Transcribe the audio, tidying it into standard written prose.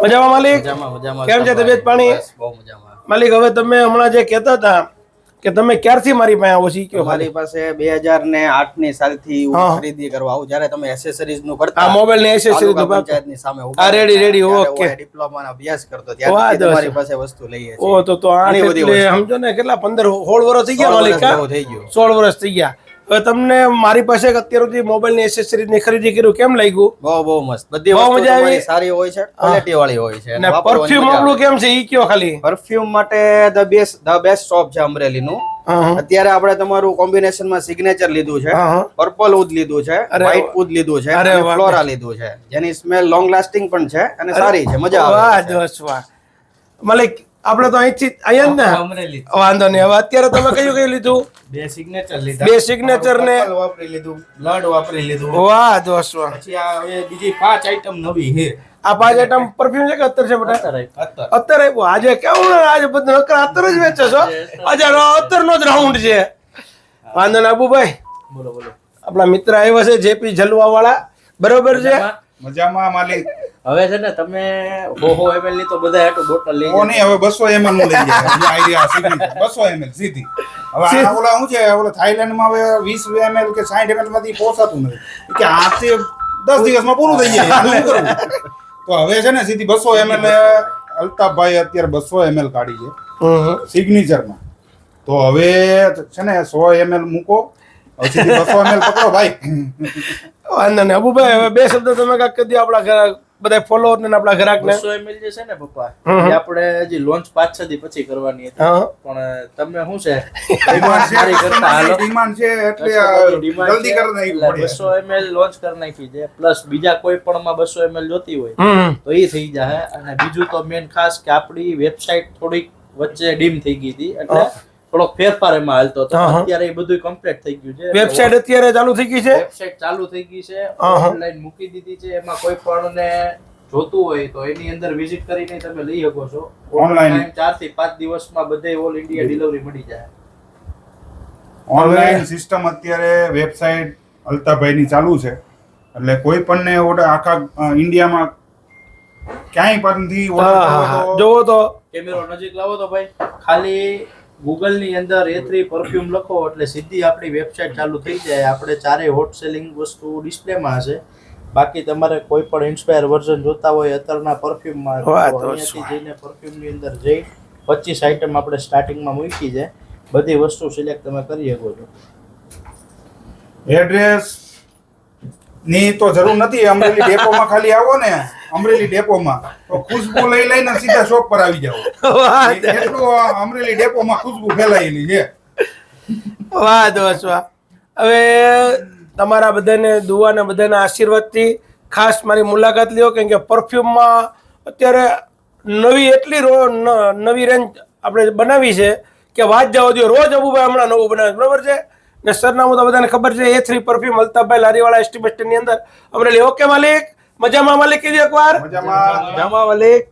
મજામાં માલિક? કેમ છે તબિયત પાણી? બહુ મજામાં માલિક, હવે તમે હમણાં જે કહેતા હતા કે તમે ક્યારથી મારી પાસે આવો છો કયો? મારી પાસે 2008 ની સાલથી હું ખરીદી કરવા આવું જ્યારે તમે એસેસરીઝ નું કરતા આ મોબાઈલ ની એસેસરીઝ નું પંચાયતની સામે આ રેડી ઓકે. ડિપ્લોમા ના અભ્યાસ કરતો ત્યારે તમારી પાસે વસ્તુ લઈએ છીએ. ઓ તો આઠ એટલે સમજો ને કેટલા 15-16 વર્ષ થઈ ગયા માલિક? થઈ ગયું 16 વર્ષ થઈ ગયા. હવે તમને મારી પાસે અત્યાર સુધી મોબાઈલ ની એસેસરીઝ ની ખરીદી કર્યું કેમ લાગ્યું? બહુ મસ્ત, બધી વસ્તુ તમારી સારી હોય છે, ક્વોલિટી વાળી હોય છે. અને પરફ્યુમ આપણું કેમ છે ઈ કયો ખાલી? પરફ્યુમ માટે ધ બેસ્ટ શોપ છે અમરેલી નું. અત્યારે આપણે તમારું કોમ્બિનેશન માં સિગ્નેચર લીધું છે, પર્પલ ઉડ લીધું છે, વ્હાઈટ ઉડ લીધું છે અને ફ્લોરા લીધું છે, જેની સ્મેલ લોંગ લાસ્ટિંગ પણ છે અને સારી છે, મજા આવે. વાહ દોસ્ત વાહ. માલિક આપણે તો અહીંથી અહીંયા ને વાંધો નહીં. હવે અત્યારે તમે કયું લીધું? બે સિગ્નેચર લીધા, બે સિગ્નેચર ને વાપરી લીધું, બ્લડ વાપરી લીધું. વાહ દોસ્ત વાહ. પછી આ બીજી 5 આઈટમ નવી છે. આ 5 આઈટમ પરફ્યુમ છે કે અત્તર છે બેટા? અત્તર આપ્યો. આજે કેવું આજે બધું અત્તર જ વેચે છો? આજે અત્તર નો જ રાઉન્ડ છે. વાંધો નહીં અબુભાઈ, બોલો. આપણા મિત્ર આવ્યા છે જેપી જલવા વાળા, બરોબર છે? મજામાં માલિક. હવે છે ને તમે 200 ml ની તો બધા હેઠું બોટલ લઈ ઓ નહીં, હવે 200 ml નું લઈ જાય. જે આઈડિયા સિગ્નેચર 200 ml સીધી. હવે આ ઓલા શું છે, ઓલા થાઈલેન્ડ માં હવે 20 ml કે 60 ml માંથી પોસાતું નથી કે આથી 10 દિવસમાં પૂરું થઈ જાય. શું કરવું? તો હવે છે ને સીધી 200 ml અલ્તાફભાઈ અત્યારે 200 ml કાઢી છે સિગ્નેચર માં. તો હવે છે ને 100 ml મૂકો, હવે સીધી 200 ml પકડો ભાઈ. વાંધો નહીં અબુભાઈ, હવે બે શબ્દ તમે કાંઈક કહી દો આપણા ઘર બધા ફોલોઅર ને આપણા ગ્રાહક ને. 200 ml જે છે ને પપ્પા, એ આપણે હજી લોન્ચ 5-6 દી પછી કરવાની હતી, પણ તમે શું છે ડિમાન્ડ છે એટલે જલ્દી કરી નાખી. 200 ml લોન્ચ કરી નાખી છે, પ્લસ બીજા કોઈ પણ માં 200 ml જોતી હોય તો એ થઈ જાય. અને બીજું તો મેન ખાસ કે આપણી વેબસાઇટ થોડીક વચ્ચે ડીમ થઈ ગઈ હતી, એટલે થોડોક ફેરફાર એમાં હાલતો હતો. અત્યારે એ બધું કમ્પ્લીટ થઈ ગયું છે. વેબસાઇટ અત્યારે ચાલુ થઈ ગઈ છે? વેબસાઇટ ચાલુ થઈ ગઈ છે, ઓનલાઈન મૂકી દીધી છે. એમાં કોઈ પણ ને જોતું હોય તો એની અંદર વિઝિટ કરીને તમે લઈ શકો છો. ઓનલાઈન 4 થી 5 દિવસમાં બધે ઓલ ઇન્ડિયા ડિલિવરી મળી જાય. ઓનલાઈન સિસ્ટમ અત્યારે વેબસાઇટ અલ્તાભાઈ ની ચાલુ છે, એટલે કોઈ પણ ને ઓર્ડર આખા ઇન્ડિયામાં ક્યાંય પરથી ઓર્ડર જોવો તો કેમેરો નજીક લાવો તો ભાઈ, ખાલી ગૂગલ ની અંદર A3 પરફ્યુમ લખો એટલે સીધી આપણી વેબસાઇટ ચાલુ થઈ જાય. આપણે ચારે હોટ સેલિંગ વસ્તુ ડિસ્પ્લેમાં હશે. બાકી તમારે કોઈ પણ ઇન્સ્પાયર વર્ઝન જોતા હોય અત્યારના પરફ્યુમમાં, અહીંયાથી જઈને પરફ્યુમની અંદર જઈ 25 આઈટમ આપણે સ્ટાર્ટિંગમાં મૂકી છે. બધી વસ્તુ સિલેક્ટ તમે કરી શકો છો. એડ્રેસ ની તો જરૂર નથી. અમરેલી ડેપોમાં ખાલી આવો ને, અમરેલી ડેપોમાં તો ખુશ્બુ લઈ લઈને સીધા શોપ પર આવી જાવ. એટલું અમરેલી ડેપોમાં ખુશ્બુ ફેલાયેલી છે. વાહ દોસ્ત વાહ. હવે તમારા બધાને દુઆ ને બધાના આશીર્વાદથી ખાસ મારી મુલાકાત લ્યો, કેમ કે પરફ્યુમમાં અત્યારે નવી રેન્જ આપણે બનાવી છે કે વાત જવા દો. રોજ અબુભાઈ હમણાં નવું બનાવે, બરોબર છે ને? સરનામું તો બધાને ખબર છે, A3 પરફ્યુમ અલ્તાફભાઈ લારીવાળા એસટી બસ સ્ટેન્ડ ની અંદર અમરેલી. ઓકે માલિક, મજામાં માલિક? કીધું એકવાર મજામાં માલિક.